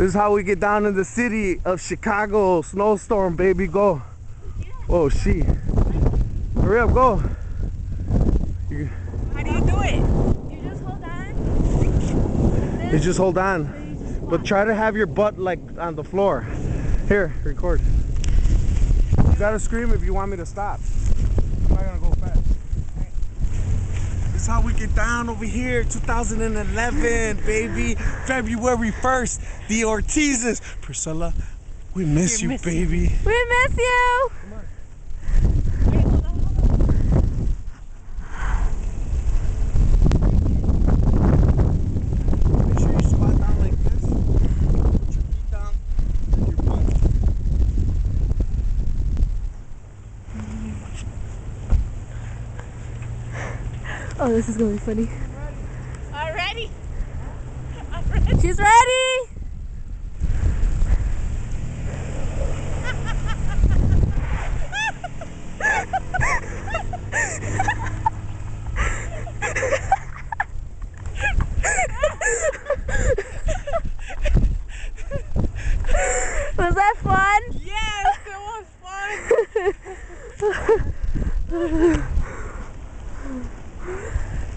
This is how we get down in the city of Chicago. Snowstorm, baby, go. Oh, she. Hurry up, go. How do you do it? You just hold on. You just hold on. But try to have your butt like on the floor. Here, record. You gotta scream if you want me to stop. I'm not gonna go fast. This is how we get down over here. 2011, baby. February 1st. The Ortizes. Priscilla, we miss you, baby. We miss you. Come on. Wait, hold on. Make sure you squat down like this. Put your feet down. Your butt. Oh, this is gonna be funny. Already? She's ready.